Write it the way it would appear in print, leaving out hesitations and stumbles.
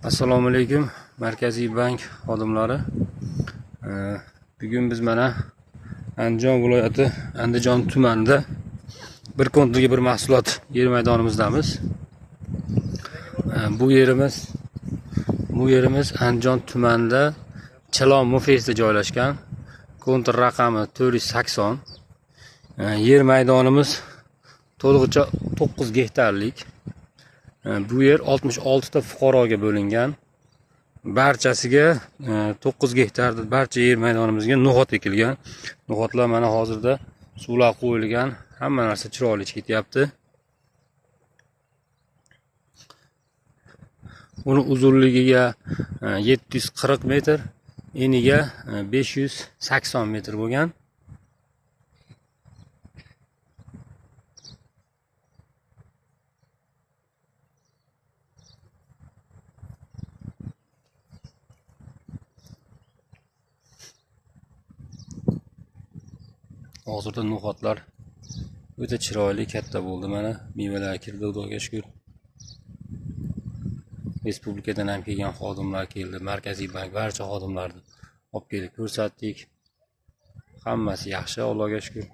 Assalomu alaykum Markaziy bank xodimlari. Bugun biz mana Andijon viloyati Andijon tumanida bir kontrga bir mahsulot yer maydonimizdamiz. Bu yerimiz Andijon tumanida Chilon mufesida joylashgan. Kontr raqami 480. Yer maydonimiz to'lig'icha 9 gektarlik. Bu yer 66 ta fuqaroga bo'lingan. Barchasiga 9 gektarda barcha yer maydonimizga no'g'ot ekilgan. No'g'otlar mana hozirda suvlar qo'yilgan. Hamma narsa chiroyli ketyapti. Uni uzunligiga 740 metr, eniga 580 metr bo'lgan. Hozirda no'g'otlar o'ta chiroyli katta bo'ldi. Mana mevalar kirdi, Xudoga shukr. Respublikadan ham kelgan xodimlar keldi. Markaziy bank barcha xodimlarni olib kelib ko'rsatdik. Hammasi yaxshi, Allohga shukr.